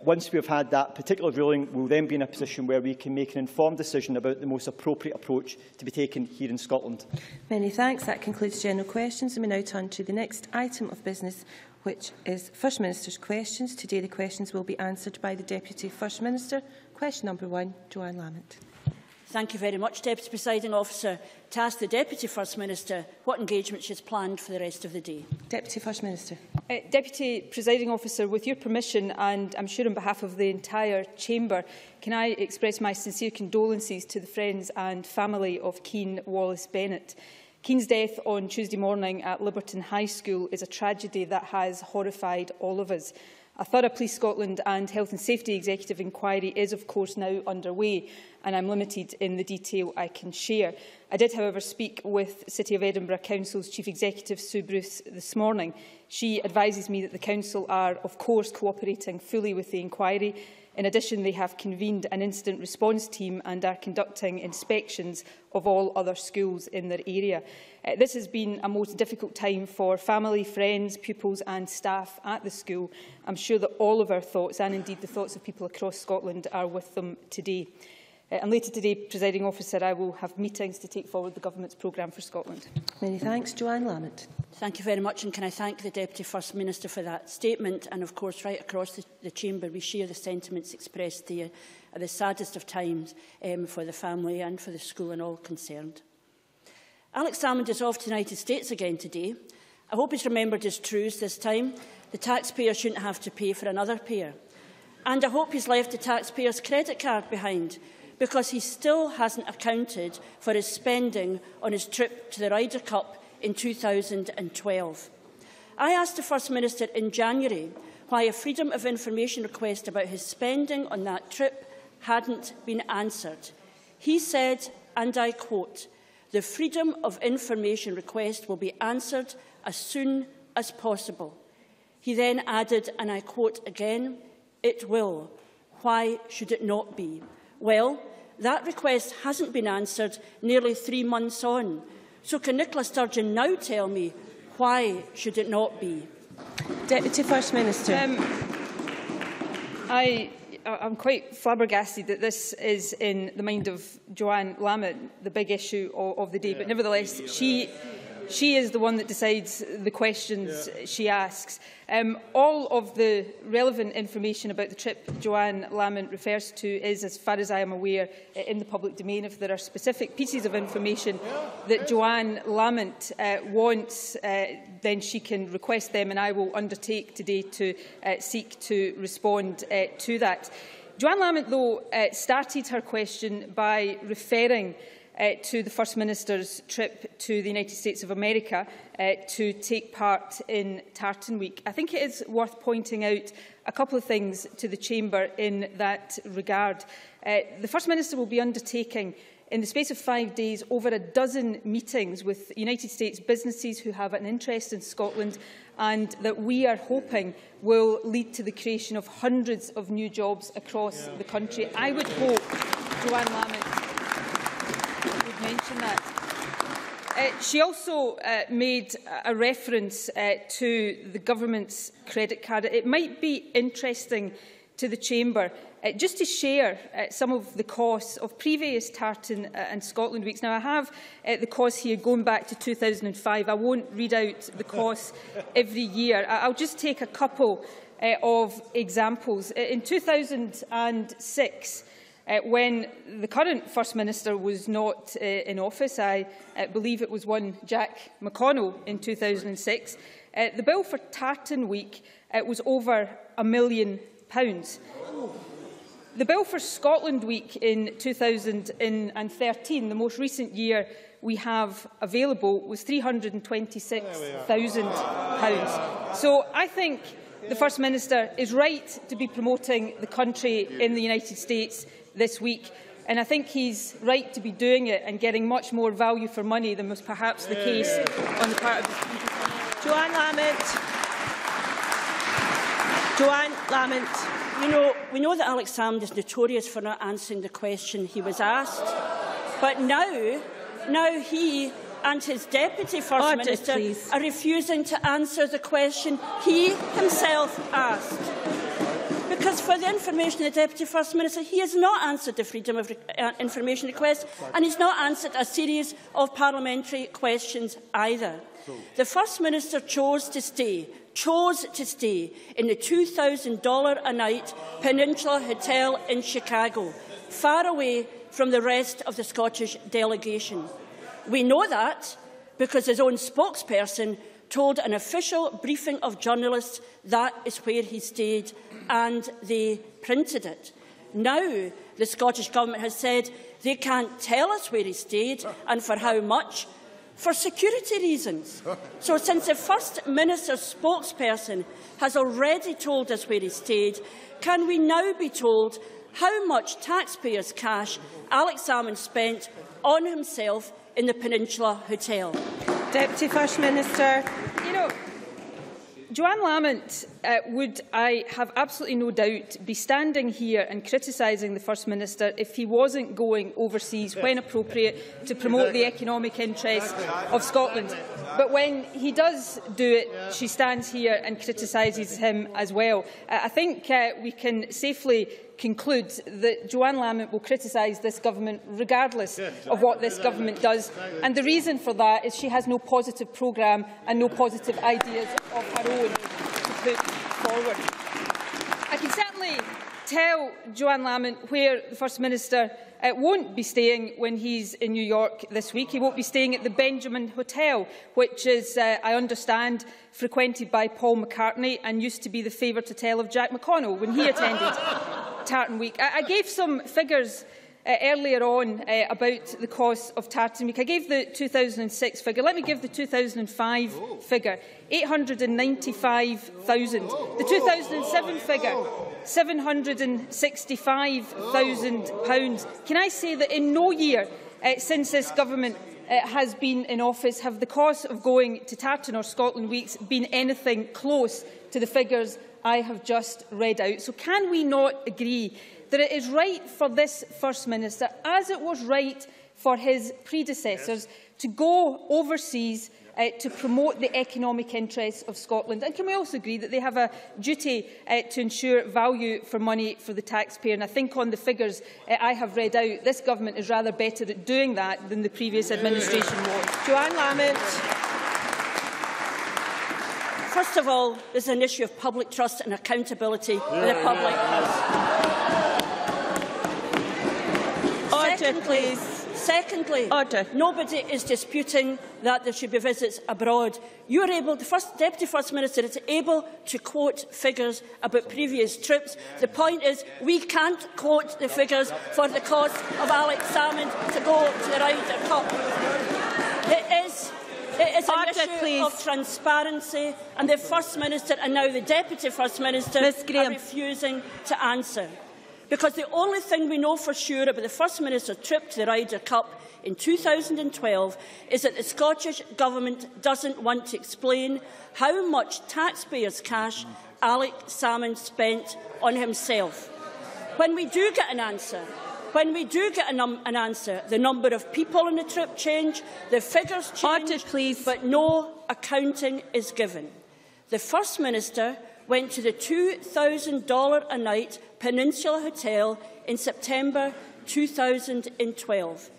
Once we have had that particular ruling, we will then be in a position where we can make an informed decision about the most appropriate approach to be taken here in Scotland. Many thanks. That concludes general questions, and we now turn to the next item of business, which is First Minister's questions. Today the questions will be answered by the Deputy First Minister. Question number 1, Joanne Lamont. Thank you very much, Deputy Presiding Officer. To ask the Deputy First Minister what engagement she has planned for the rest of the day. Deputy First Minister. Deputy Presiding Officer, with your permission, and I'm sure on behalf of the entire Chamber, can I express my sincere condolences to the friends and family of Keane Wallace Bennett. Keane's death on Tuesday morning at Liberton High School is a tragedy that has horrified all of us. A thorough Police Scotland and Health and Safety Executive inquiry is, of course, now underway, and I'm limited in the detail I can share. I did, however, speak with City of Edinburgh Council's Chief Executive, Sue Bruce, this morning. She advises me that the Council are, of course, cooperating fully with the inquiry. In addition, they have convened an incident response team and are conducting inspections of all other schools in their area. This has been a most difficult time for family, friends, pupils and staff at the school. I'm sure that all of our thoughts, and indeed the thoughts of people across Scotland, are with them today. And later today, Presiding Officer, I will have meetings to take forward the Government's programme for Scotland. Many thanks. Joanne Lamont. Thank you very much, and can I thank the Deputy First Minister for that statement. And of course, right across the Chamber, we share the sentiments expressed there at the saddest of times for the family and for the school and all concerned. Alex Salmond is off to the United States again today. I hope he's remembered his truths this time. The taxpayer shouldn't have to pay for another pair. And I hope he's left the taxpayer's credit card behind, because he still hasn't accounted for his spending on his trip to the Ryder Cup in 2012. I asked the First Minister in January why a Freedom of Information request about his spending on that trip hadn't been answered. He said, and I quote, "The Freedom of Information request will be answered as soon as possible." He then added, and I quote again, "It will. Why should it not be?" Well, that request hasn't been answered nearly 3 months on. So can Nicola-Sturgeon now tell me why should it not be? Deputy First Minister. I'm quite flabbergasted that this is in the mind of Joanne Lamont, the big issue of the day. But nevertheless, she is the one that decides the questions she asks. All of the relevant information about the trip Joanne Lamont refers to is, as far as I am aware, in the public domain. If there are specific pieces of information that Joanne Lamont wants, then she can request them, and I will undertake today to seek to respond to that. Joanne Lamont, though, started her question by referring to the First Minister's trip to the United States of America to take part in Tartan Week. I think it is worth pointing out a couple of things to the Chamber in that regard. The First Minister will be undertaking, in the space of 5 days, over a dozen meetings with United States businesses who have an interest in Scotland, and that we are hoping will lead to the creation of hundreds of new jobs across the country. I would hope Joanne Lamont mention that. She also made a reference to the Government's credit card. It might be interesting to the Chamber just to share some of the costs of previous Tartan and Scotland Weeks. Now, I have the costs here going back to 2005. I won't read out the costs every year. I'll just take a couple of examples. In 2006, when the current First Minister was not in office, I believe it was one Jack McConnell in 2006, the bill for Tartan Week was over £1 million. The bill for Scotland Week in 2013, the most recent year we have available, was £326,000. So I think the First Minister is right to be promoting the country in the United States this week, and I think he's right to be doing it and getting much more value for money than was perhaps the case on the part of the Joanne Lamont. Joanne Lamont. We know that Alex Salmond is notorious for not answering the question he was asked, but now he and his Deputy First Minister are refusing to answer the question he himself asked. for the information of the Deputy First Minister, he has not answered the Freedom of Information request, and he's not answered a series of parliamentary questions either. The First Minister chose to stay in the $2,000 a night Peninsula Hotel in Chicago, far away from the rest of the Scottish delegation. We know that because his own spokesperson told an official briefing of journalists that is where he stayed, and they printed it. Now the Scottish Government has said they can't tell us where he stayed and for how much, for security reasons. So since the First Minister's spokesperson has already told us where he stayed, can we now be told how much taxpayers' cash Alex Salmond spent on himself in the Peninsula Hotel? Deputy First Minister. You know, Joanne Lamont would, I have absolutely no doubt, be standing here and criticising the First Minister if he wasn't going overseas when appropriate to promote the economic interests of Scotland. But when he does do it, she stands here and criticises him as well. I think we can safely conclude that Joanne Lamont will criticise this government regardless of what this government does. And the reason for that is she has no positive programme and no positive ideas of her own to put forward. I can certainly tell Joanne Lamont where the First Minister won't be staying when he's in New York this week. He won't be staying at the Benjamin Hotel, which is, I understand, frequented by Paul McCartney and used to be the favoured hotel of Jack McConnell when he attended Tartan Week. I gave some figures earlier on about the cost of Tartan Week. I gave the 2006 figure. Let me give the 2005 figure, 895,000. The 2007 figure, £765,000. Can I say that in no year since this government has been in office have the cost of going to Tartan or Scotland Weeks been anything close to the figures I have just read out? So can we not agree that it is right for this First Minister, as it was right for his predecessors, to go overseas to promote the economic interests of Scotland? And can we also agree that they have a duty to ensure value for money for the taxpayer? And I think on the figures I have read out, this government is rather better at doing that than the previous administration was. Joanne Lamont. First of all, there's an issue of public trust and accountability in the public house. Secondly, nobody is disputing that there should be visits abroad. You are able, the Deputy First Minister is able to quote figures about previous trips. The point is, we can't quote the figures for the cost of Alex Salmond to go to the Ryder Cup. It is an issue of transparency, and the First Minister and now the Deputy First Minister are refusing to answer. Because the only thing we know for sure about the First Minister's trip to the Ryder Cup in 2012 is that the Scottish Government doesn't want to explain how much taxpayers' cash Alex Salmond spent on himself. When we do get an answer, the number of people on the trip change, the figures change, but no accounting is given. The First Minister went to the $2,000 a night Peninsula Hotel in September 2012.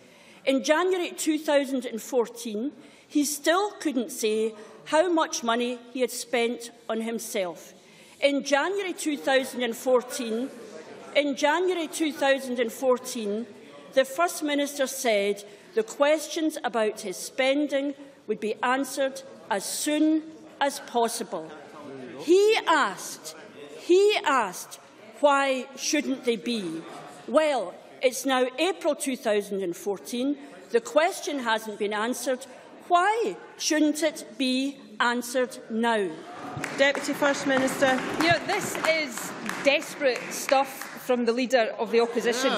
In January 2014, he still couldn't say how much money he had spent on himself. In January 2014, the First Minister said the questions about his spending would be answered as soon as possible. He asked, why shouldn't they be? Well, it's now April 2014. The question hasn't been answered. Why shouldn't it be answered now? Deputy First Minister. You know, this is desperate stuff from the Leader of the Opposition.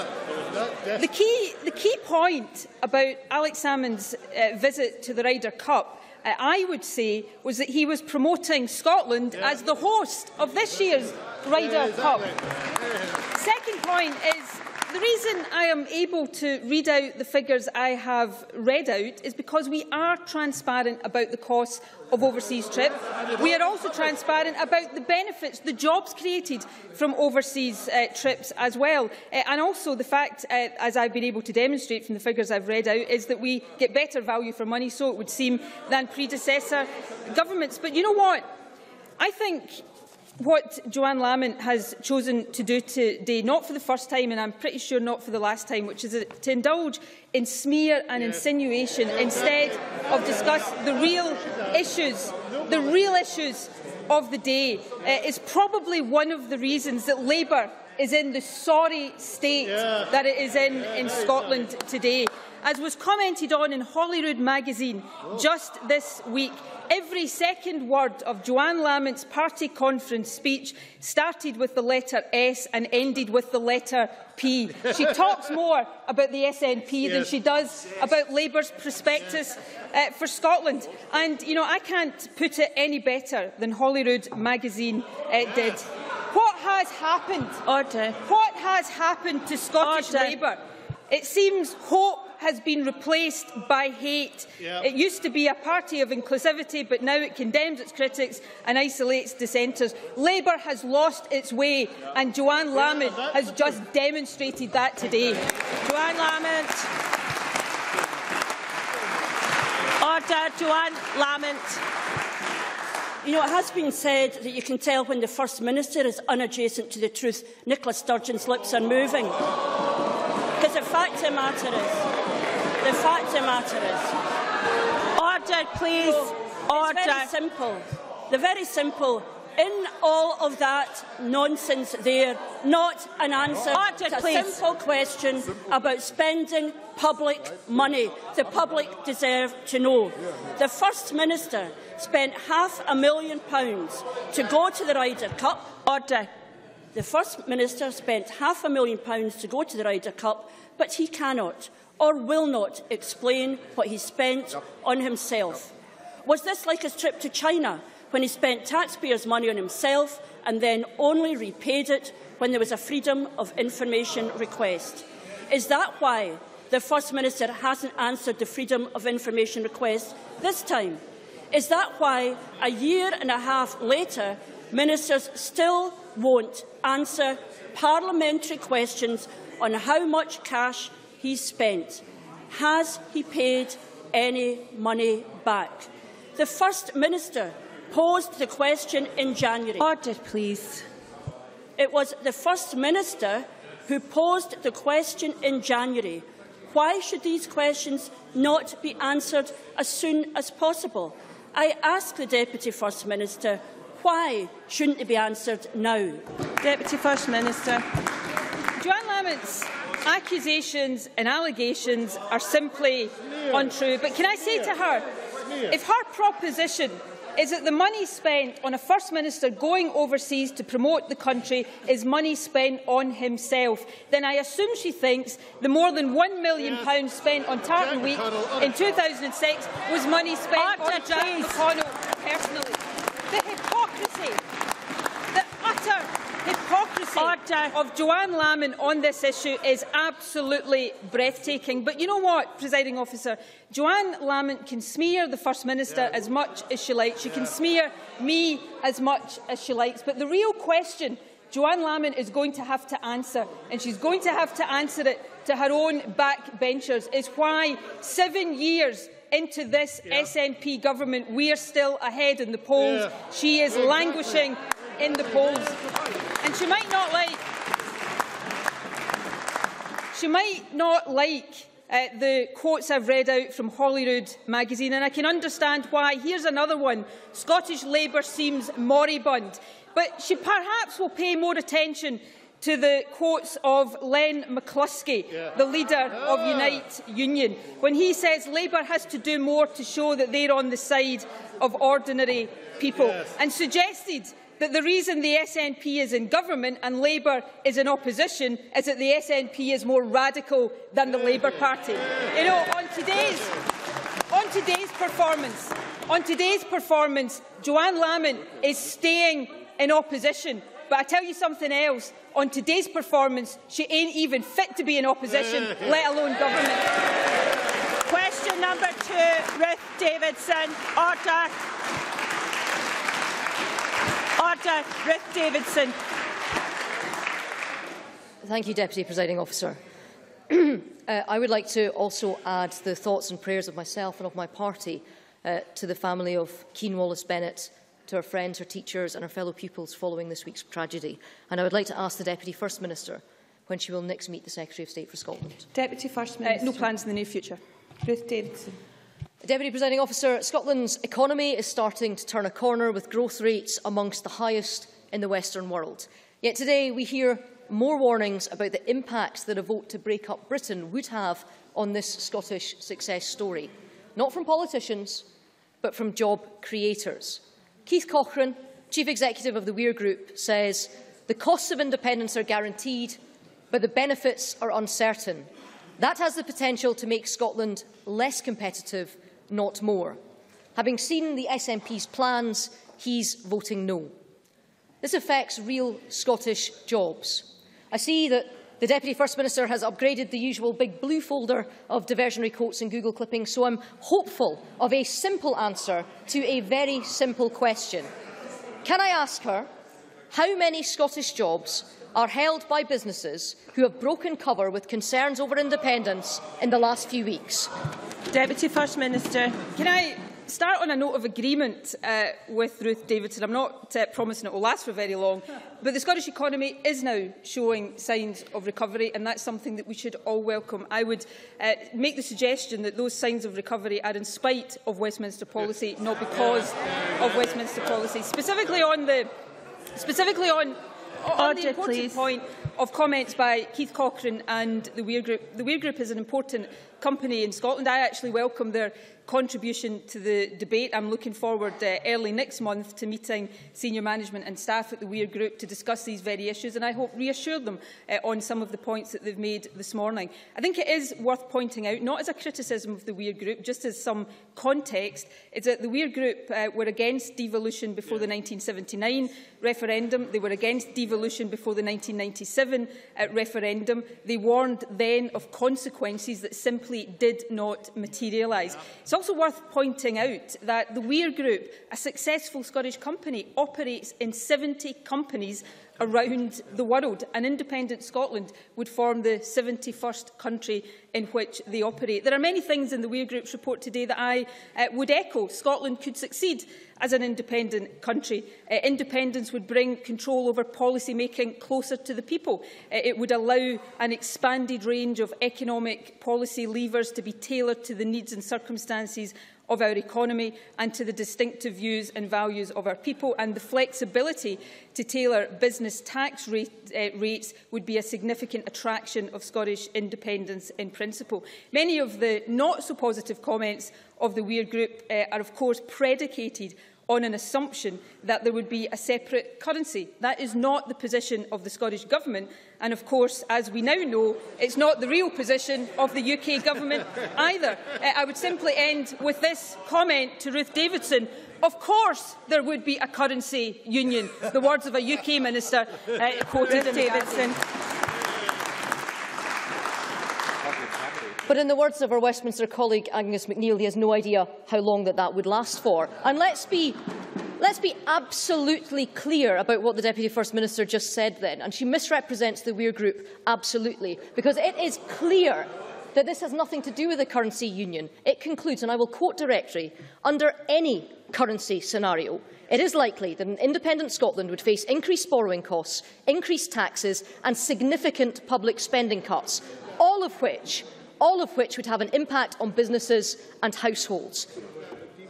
The key point about Alex Salmond's visit to the Ryder Cup, I would say, was that he was promoting Scotland as the host of this year's Ryder Cup. Second point is The reason I am able to read out the figures I have read out is because we are transparent about the costs of overseas trips. We are also transparent about the benefits, the jobs created from overseas trips as well. And also the fact, as I've been able to demonstrate from the figures I've read out, is that we get better value for money, so it would seem, than predecessor governments. But you know what? I think what Joanne Lamont has chosen to do today, not for the first time, and I'm pretty sure not for the last time, which is to indulge in smear and insinuation instead of discuss the real issues of the day, is probably one of the reasons that Labour is in the sorry state that it is in Scotland today. As was commented on in Holyrood magazine just this week, every second word of Joanne Lamont's party conference speech started with the letter S and ended with the letter P. She talks more about the SNP than she does about Labour's prospectus for Scotland. And, you know, I can't put it any better than Holyrood magazine did. What has happened? Order. What has happened to Scottish Labour? It seems hope has been replaced by hate. It used to be a party of inclusivity, but now it condemns its critics and isolates dissenters. Labour has lost its way, and Joanne Lamont has just demonstrated that today. Joanne Lamont. Order. Joanne Lamont. You know, it has been said that you can tell when the First Minister is unadjacent to the truth. Nicola-Sturgeon's lips are moving. Because the fact of the matter is, Order, please. Order. It's very simple. The very simple. In all of that nonsense there, not an answer to a simple question about spending public money. The public deserve to know. The First Minister spent £500,000 to go to the Ryder Cup. Order. The First Minister spent £500,000 to go to the Ryder Cup, but he cannot or will not explain what he spent on himself. Was this like his trip to China, when he spent taxpayers' money on himself and then only repaid it when there was a freedom of information request? Is that why the First Minister hasn't answered the freedom of information request this time? Is that why, a year and a half later, ministers still won't answer parliamentary questions on how much cash he spent? Has he paid any money back? The First Minister posed the question in January. Order, please. It was the First Minister who posed the question in January. Why should these questions not be answered as soon as possible? I ask the Deputy First Minister, why shouldn't they be answered now? Deputy First Minister. Joanne Lamont's accusations and allegations are simply untrue. But can I say to her, if her proposition is that the money spent on a First Minister going overseas to promote the country is money spent on himself, then I assume she thinks the more than £1 million spent on Tartan Week in 2006 was money spent on Jack McConnell personally. The hypocrisy, the utter hypocrisy of Joanne Lamont on this issue is absolutely breathtaking. But you know what, Presiding Officer? Joanne Lamont can smear the First Minister as much as she likes. She can smear me as much as she likes. But the real question Joanne Lamont is going to have to answer, and she's going to have to answer it to her own backbenchers, is why 7 years into this SNP government we are still ahead in the polls. She is languishing in the polls. And she might not like the quotes I've read out from Holyrood magazine, and I can understand why. Here's another one. Scottish Labour seems moribund. But she perhaps will pay more attention to the quotes of Len McCluskey, the leader of Unite Union, when he says Labour has to do more to show that they're on the side of ordinary people, and suggested that the reason the SNP is in government and Labour is in opposition is that the SNP is more radical than the Labour Party. You know, on today's performance, Joanne Lamont is staying in opposition. But I tell you something else, on today's performance, she ain't even fit to be in opposition, let alone government. Question number 2, Ruth Davidson. Order. Order. Ruth Davidson. Thank you, Deputy Presiding Officer. I would like to also add the thoughts and prayers of myself and of my party to the family of Keane Wallace-Bennett, to her friends, her teachers and her fellow pupils following this week's tragedy. And I would like to ask the Deputy First Minister when she will next meet the Secretary of State for Scotland. Deputy First Minister. No plans in the near future. Ruth Davidson. Deputy Presiding Officer, Scotland's economy is starting to turn a corner with growth rates amongst the highest in the Western world. Yet today we hear more warnings about the impact that a vote to break up Britain would have on this Scottish success story. Not from politicians, but from job creators. Keith Cochrane, Chief Executive of the Weir Group, says the costs of independence are guaranteed, but the benefits are uncertain. That has the potential to make Scotland less competitive, not more. Having seen the SNP's plans, he's voting no. This affects real Scottish jobs. I see that the Deputy First Minister has upgraded the usual big blue folder of diversionary quotes and Google clippings, so I'm hopeful of a simple answer to a very simple question. Can I ask her how many Scottish jobs are held by businesses who have broken cover with concerns over independence in the last few weeks? Deputy First Minister. Can I start on a note of agreement with Ruth Davidson? I'm not promising it will last for very long, but the Scottish economy is now showing signs of recovery, and that's something that we should all welcome. I would make the suggestion that those signs of recovery are in spite of Westminster policy, not because of Westminster policy. Specifically on the important point of comments by Keith Cochrane and the Weir Group. The Weir Group is an important company in Scotland. I actually welcome their contribution to the debate. I'm looking forward early next month to meeting senior management and staff at the Weir Group to discuss these very issues, and I hope reassure them on some of the points that they've made this morning. I think it is worth pointing out, not as a criticism of the Weir Group, just as some context, is that the Weir Group were against devolution before the 1979 referendum. They were against devolution before the 1997 referendum. They warned then of consequences that simply did not materialise. It's also worth pointing out that the Weir Group, a successful Scottish company, operates in 70 companies around the world, and independent Scotland would form the 71st country in which they operate. There are many things in the Weir Group's report today that I would echo. Scotland could succeed as an independent country. Independence would bring control over policy making closer to the people. It would allow an expanded range of economic policy levers to be tailored to the needs and circumstances of our economy and to the distinctive views and values of our people, and the flexibility to tailor business tax rates would be a significant attraction of Scottish independence in principle. Many of the not so positive comments of the Weir Group are of course predicated on an assumption that there would be a separate currency. That is not the position of the Scottish Government, and of course, as we now know, it's not the real position of the UK Government either. I would simply end with this comment to Ruth Davidson. Of course there would be a currency union, the words of a UK Minister quoted in Davidson. But in the words of our Westminster colleague Angus MacNeill, he has no idea how long that would last for. And let's be absolutely clear about what the Deputy First Minister just said then. And she misrepresents the Weir Group absolutely, because it is clear that this has nothing to do with the currency union. It concludes, and I will quote directly, under any currency scenario, it is likely that an independent Scotland would face increased borrowing costs, increased taxes and significant public spending cuts, all of which would have an impact on businesses and households.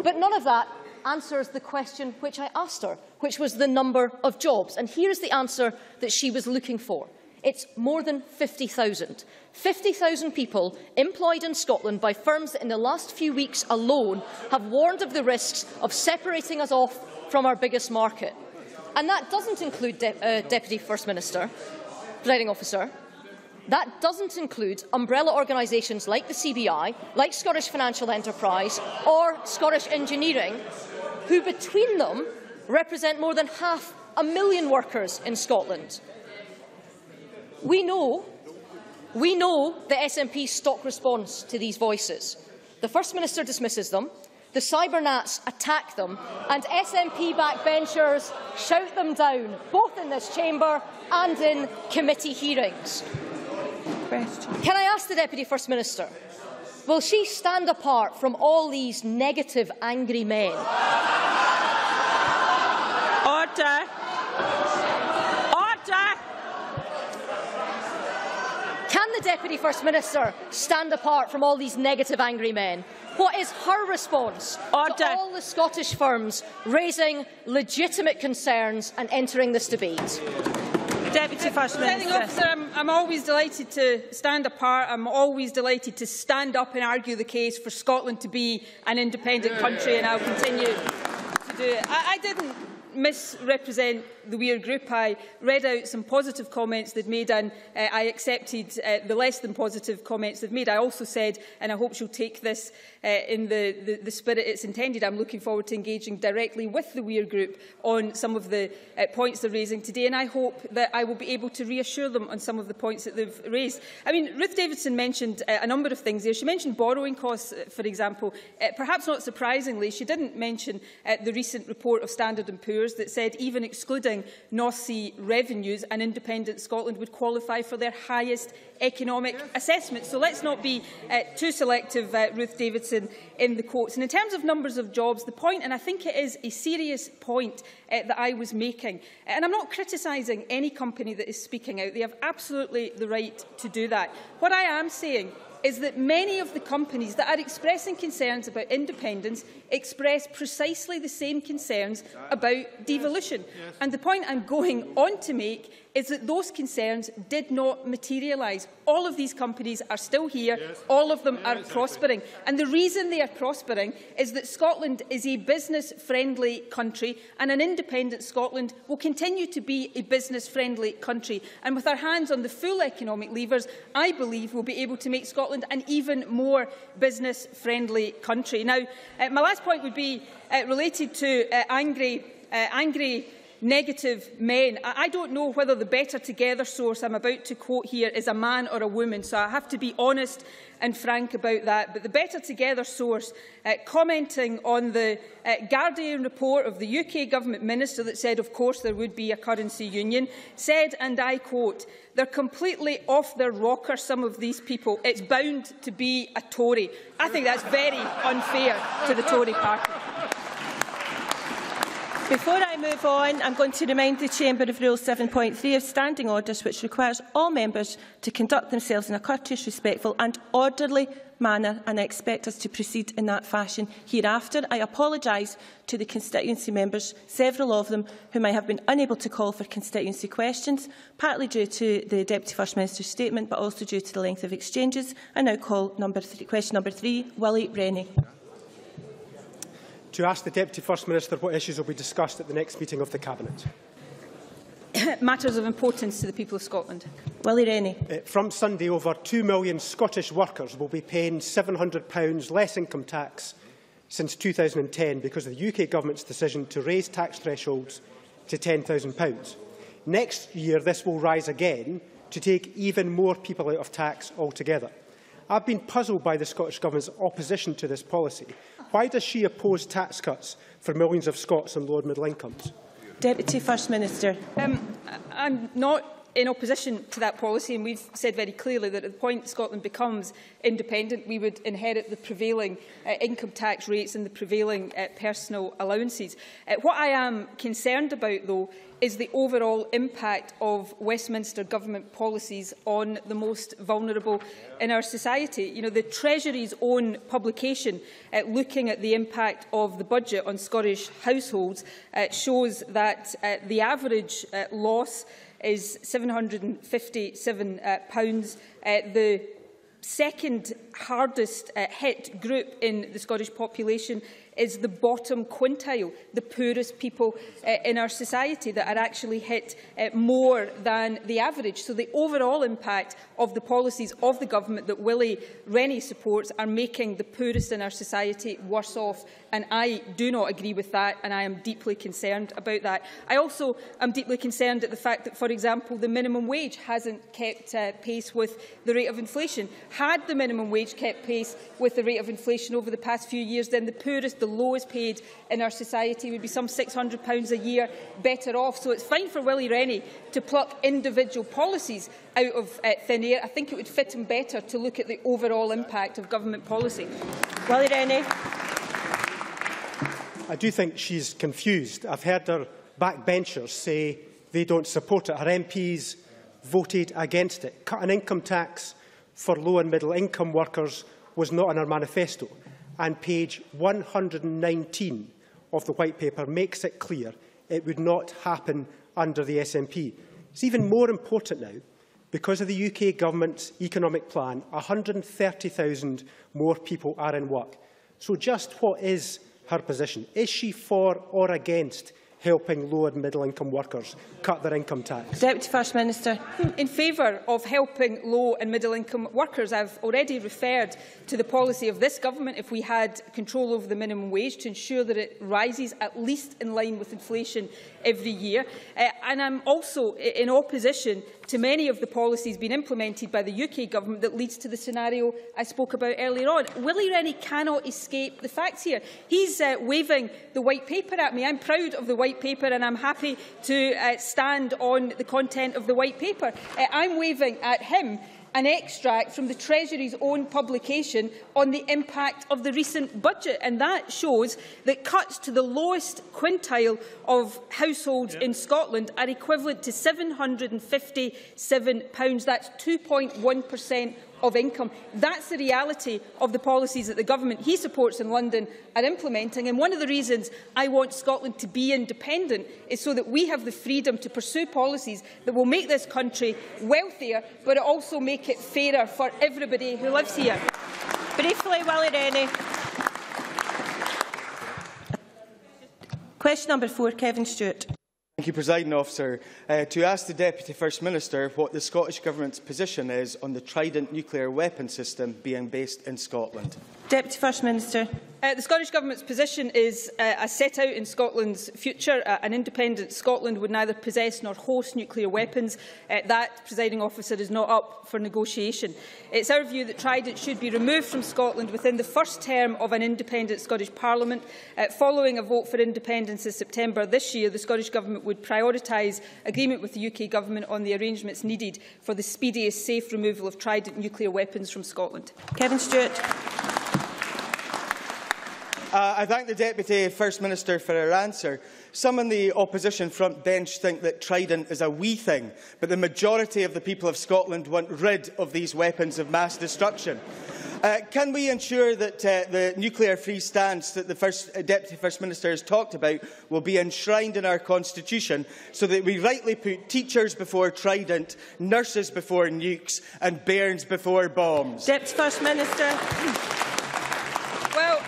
But none of that answers the question which I asked her, which was the number of jobs. And here is the answer that she was looking for. It's more than 50,000. 50,000 people employed in Scotland by firms that in the last few weeks alone have warned of the risks of separating us off from our biggest market. And that doesn't include, Deputy First Minister, Presiding Officer, that doesn't include umbrella organisations like the CBI, like Scottish Financial Enterprise or Scottish Engineering, who between them represent more than 500,000 workers in Scotland. We know the SNP's stock response to these voices. The First Minister dismisses them, the cybernats attack them, and SNP backbenchers shout them down, both in this chamber and in committee hearings. Can I ask the Deputy First Minister, will she stand apart from all these negative, angry men? Order. Order. Can the Deputy First Minister stand apart from all these negative, angry men? What is her response to all the Scottish firms raising legitimate concerns and entering this debate? Deputy First Minister. I'm always delighted to stand apart. I'm always delighted to stand up and argue the case for Scotland to be an independent country, and I'll continue to do it. I didn't misrepresent the Weir Group. I read out some positive comments they'd made, and I accepted the less than positive comments they've made. I also said, and I hope she'll take this in the spirit it's intended, I'm looking forward to engaging directly with the Weir Group on some of the points they're raising today, and I hope that I will be able to reassure them on some of the points that they've raised. I mean, Ruth Davidson mentioned a number of things there. She mentioned borrowing costs, for example. Perhaps not surprisingly, she didn't mention the recent report of Standard & Poor's that said even excluding North Sea revenues, an independent Scotland would qualify for their highest economic assessment. So let's not be too selective, Ruth Davidson, in the quotes. And in terms of numbers of jobs, the point, and I think it is a serious point that I was making, and I'm not criticising any company that is speaking out. They have absolutely the right to do that. What I am saying is that many of the companies that are expressing concerns about independence express precisely the same concerns about devolution. And the point I'm going on to make is that those concerns did not materialise. All of these companies are still here. All of them are prospering. And the reason they are prospering is that Scotland is a business-friendly country, and an independent Scotland will continue to be a business-friendly country. And with our hands on the full economic levers, I believe we'll be able to make Scotland an even more business-friendly country. Now, my last point would be related to angry negative men. I don't know whether the Better Together source I'm about to quote here is a man or a woman, so I have to be honest and frank about that. But the Better Together source, commenting on the Guardian report of the UK Government Minister that said, of course, there would be a currency union, said, and I quote, "They're completely off their rocker, some of these people. It's bound to be a Tory." I think that's very unfair to the Tory party. Before I move on, I'm going to remind the Chamber of Rule 7.3 of Standing Orders, which requires all members to conduct themselves in a courteous, respectful and orderly manner, and I expect us to proceed in that fashion hereafter. I apologise to the constituency members, several of them whom I have been unable to call for constituency questions, partly due to the Deputy First Minister's statement, but also due to the length of exchanges. I now call question number 3, Willie Rennie. To ask the Deputy First Minister what issues will be discussed at the next meeting of the Cabinet. Matters of importance to the people of Scotland. Willie Rennie. From Sunday, over 2 million Scottish workers will be paying £700 less income tax since 2010 because of the UK Government's decision to raise tax thresholds to £10,000. Next year, this will rise again to take even more people out of tax altogether. I've been puzzled by the Scottish Government's opposition to this policy. Why does she oppose tax cuts for millions of Scots on low and middle incomes? Deputy First Minister. I'm not in opposition to that policy, and we've said very clearly that at the point Scotland becomes independent, we would inherit the prevailing income tax rates and the prevailing personal allowances. What I am concerned about, though, is the overall impact of Westminster Government policies on the most vulnerable in our society. You know, the Treasury's own publication looking at the impact of the budget on Scottish households shows that the average loss is £757. The second hardest hit group in the Scottish population is the bottom quintile, the poorest people in our society that are actually hit more than the average. So the overall impact of the policies of the government that Willie Rennie supports are making the poorest in our society worse off, and I do not agree with that, and I am deeply concerned about that. I also am deeply concerned at the fact that, for example, the minimum wage hasn't kept pace with the rate of inflation. Had the minimum wage kept pace with the rate of inflation over the past few years, then the poorest, the lowest paid in our society would be some £600 a year better off. So it's fine for Willie Rennie to pluck individual policies out of thin air. I think it would fit him better to look at the overall impact of government policy. Willie Rennie. I do think she's confused. I've heard her backbenchers say they don't support it. Her MPs voted against it. Cut an income tax for low and middle income workers was not in our manifesto. And page 119 of the White Paper makes it clear it would not happen under the SNP. It's even more important now, because of the UK Government's economic plan, 130,000 more people are in work. So just what is her position? Is she for or against helping low and middle income workers cut their income tax? Deputy First Minister. In favour of helping low and middle income workers. I've already referred to the policy of this government, if we had control over the minimum wage, to ensure that it rises at least in line with inflation every year. And I'm also in opposition to many of the policies being implemented by the UK Government that leads to the scenario I spoke about earlier on. Willie Rennie cannot escape the facts here. He's waving the White Paper at me. I'm proud of the White Paper and I'm happy to stand on the content of the White Paper. I'm waving at him an extract from the Treasury's own publication on the impact of the recent budget, and that shows that cuts to the lowest quintile of households in Scotland are equivalent to £757. That's 2.1% of income. That's the reality of the policies that the government he supports in London are implementing. And one of the reasons I want Scotland to be independent is so that we have the freedom to pursue policies that will make this country wealthier, but also make it fairer for everybody who lives here. Briefly, Willie Rennie. Question number 4, Kevin Stewart. Thank you, Presiding Officer. To ask the Deputy First Minister what the Scottish Government's position is on the Trident nuclear weapon system being based in Scotland. Deputy First Minister. The Scottish Government's position is, as set out in Scotland's future, an independent Scotland would neither possess nor host nuclear weapons. That, Presiding Officer, is not up for negotiation. It's our view that Trident should be removed from Scotland within the first term of an independent Scottish Parliament. Following a vote for independence in September this year, the Scottish Government would prioritise agreement with the UK Government on the arrangements needed for the speediest safe removal of Trident nuclear weapons from Scotland. Kevin Stewart. I thank the Deputy First Minister for her answer. Some in the opposition front bench think that Trident is a wee thing, but the majority of the people of Scotland want rid of these weapons of mass destruction. Can we ensure that the nuclear-free stance that the Deputy First Minister has talked about will be enshrined in our Constitution, so that we rightly put teachers before Trident, nurses before nukes and bairns before bombs? Deputy First Minister. Well,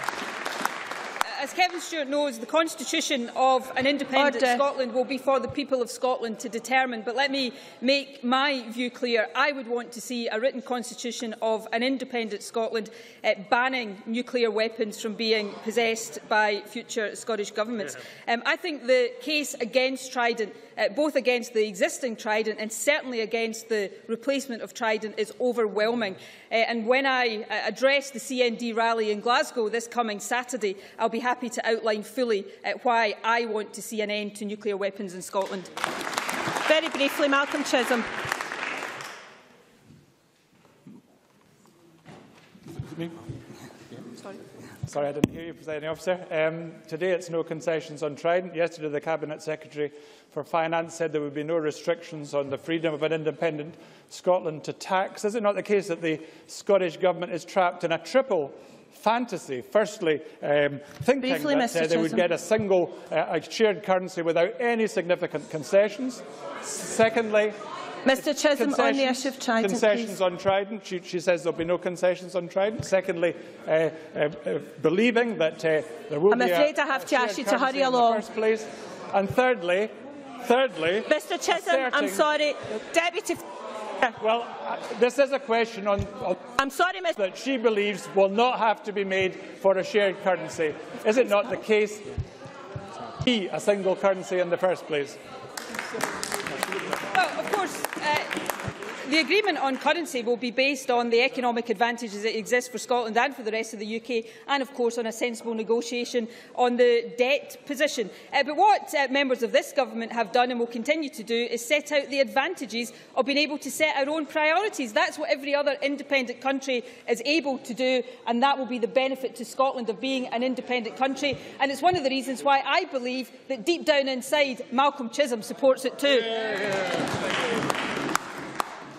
as Kevin Stewart knows, the constitution of an independent Scotland will be for the people of Scotland to determine. But let me make my view clear. I would want to see a written constitution of an independent Scotland banning nuclear weapons from being possessed by future Scottish governments. I think the case against Trident, both against the existing Trident and certainly against the replacement of Trident, is overwhelming. And when I address the CND rally in Glasgow this coming Saturday, I'll be happy to outline fully why I want to see an end to nuclear weapons in Scotland. Very briefly, Malcolm Chisholm. Sorry, I didn't hear you, Presiding Officer. Today it's no concessions on Trident. Yesterday the Cabinet Secretary for Finance said there would be no restrictions on the freedom of an independent Scotland to tax. Is it not the case that the Scottish Government is trapped in a triple fantasy? Firstly, thinking that they would get a single shared currency without any significant concessions. Secondly, Mr Chisholm, on the issue of Trident, concessions on Trident. She says there will be no concessions on Trident. Secondly, believing that there will I'm afraid I have to ask you to hurry along. First place. And thirdly, Mr Chisholm, I'm sorry, Deputy. Well, this is a question on I'm sorry, Mr. that she believes will not have to be made for a shared currency. Is it not the case? Be a single currency in the first place. Well, of course, the agreement on currency will be based on the economic advantages that exist for Scotland and for the rest of the UK, and of course on a sensible negotiation on the debt position. But what members of this government have done and will continue to do is set out the advantages of being able to set our own priorities. That's what every other independent country is able to do, and that will be the benefit to Scotland of being an independent country. And it's one of the reasons why I believe that deep down inside, Malcolm Chisholm supports it too.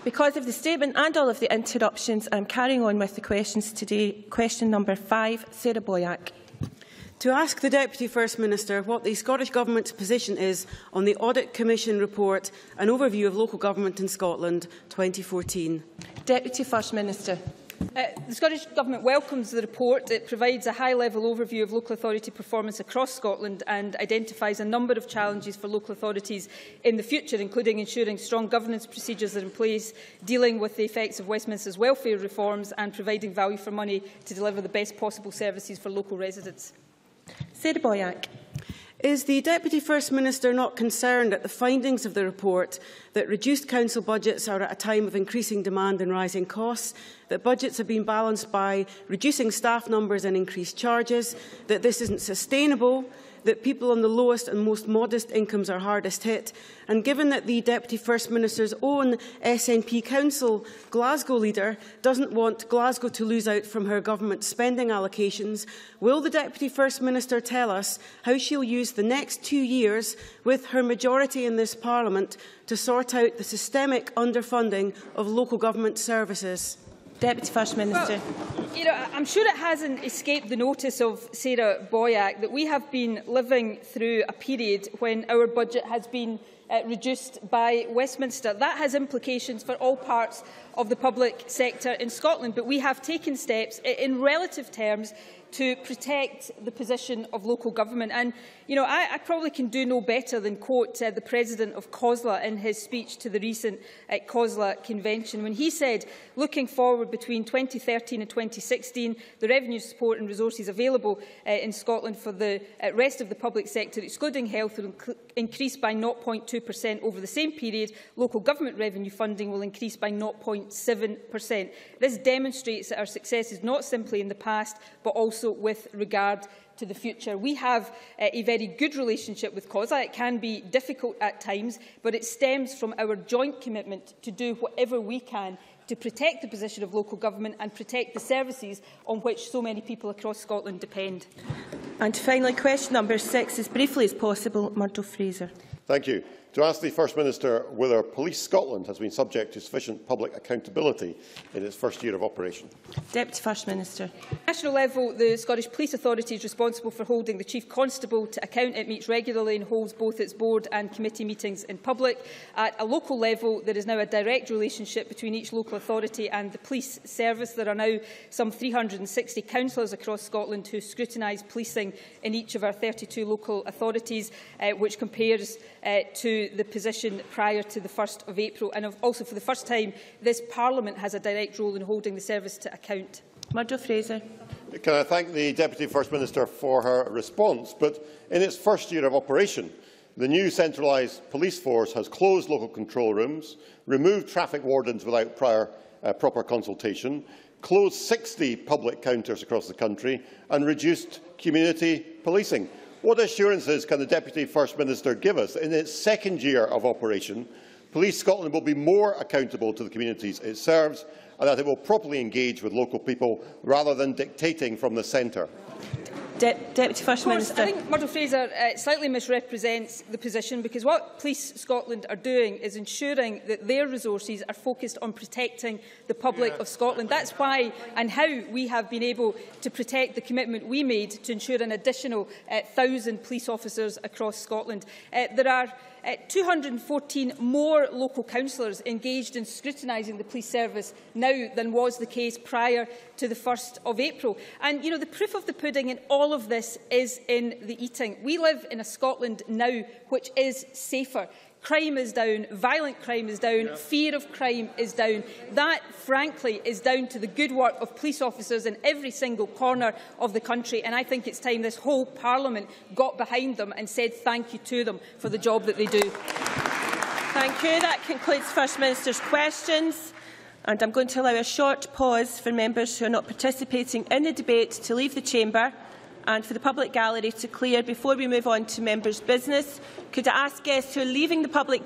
Because of the statement and all of the interruptions, I am carrying on with the questions today. Question number 5, Sarah Boyack. To ask the Deputy First Minister what the Scottish Government's position is on the Audit Commission report, an overview of local government in Scotland 2014. Deputy First Minister. The Scottish Government welcomes the report. It provides a high-level overview of local authority performance across Scotland and identifies a number of challenges for local authorities in the future, including ensuring strong governance procedures are in place, dealing with the effects of Westminster's welfare reforms and providing value for money to deliver the best possible services for local residents. Sarah Boyack. Is the Deputy First Minister not concerned at the findings of the report that reduced council budgets are at a time of increasing demand and rising costs, that budgets have been balanced by reducing staff numbers and increased charges, that this isn't sustainable, that people on the lowest and most modest incomes are hardest hit, and given that the Deputy First Minister's own SNP Council Glasgow leader doesn't want Glasgow to lose out from her government spending allocations, will the Deputy First Minister tell us how she'll use the next 2 years with her majority in this Parliament to sort out the systemic underfunding of local government services? Deputy First Minister. Well, I'm sure it hasn't escaped the notice of Sarah Boyack that we have been living through a period when our budget has been reduced by Westminster. That has implications for all parts of the public sector in Scotland, but we have taken steps in relative terms to protect the position of local government. And, I probably can do no better than quote the President of COSLA in his speech to the recent COSLA convention, when he said, looking forward between 2013 and 2016, the revenue support and resources available in Scotland for the rest of the public sector, excluding health, will increase by 0.2% over the same period. Local government revenue funding will increase by 0.7%. This demonstrates that our success is not simply in the past, but also with regard to the future. We have a very good relationship with COSLA. It can be difficult at times, but it stems from our joint commitment to do whatever we can to protect the position of local government and protect the services on which so many people across Scotland depend. And finally, question number 6, as briefly as possible, Murdo Fraser. Thank you. To ask the First Minister whether Police Scotland has been subject to sufficient public accountability in its first year of operation. Deputy First Minister. At national level, the Scottish Police Authority is responsible for holding the Chief Constable to account. It meets regularly and holds both its board and committee meetings in public. At a local level, there is now a direct relationship between each local authority and the police service. There are now some 360 councillors across Scotland who scrutinise policing in each of our 32 local authorities, which compares to the position prior to the 1st of April. And also, for the first time, this Parliament has a direct role in holding the service to account. Murdo Fraser. Can I thank the Deputy First Minister for her response? But in its first year of operation, the new centralised police force has closed local control rooms, removed traffic wardens without prior proper consultation, closed 60 public counters across the country and reduced community policing. What assurances can the Deputy First Minister give us that in its second year of operation, Police Scotland will be more accountable to the communities it serves and that it will properly engage with local people rather than dictating from the centre? Deputy First Minister. I think Murdo Fraser slightly misrepresents the position, because what Police Scotland are doing is ensuring that their resources are focused on protecting the public of Scotland. That's why and how we have been able to protect the commitment we made to ensure an additional 1,000 police officers across Scotland. There are 214 more local councillors engaged in scrutinising the police service now than was the case prior to the 1st of April. And, you know, the proof of the pudding in all of this is in the eating. We live in a Scotland now which is safer. Crime is down, violent crime is down, fear of crime is down. That, frankly, is down to the good work of police officers in every single corner of the country, and I think it's time this whole Parliament got behind them and said thank you to them for the job that they do. Thank you. That concludes First Minister's questions. And I'm going to allow a short pause for members who are not participating in the debate to leave the chamber and for the public gallery to clear before we move on to members' business. Could I ask guests who are leaving the public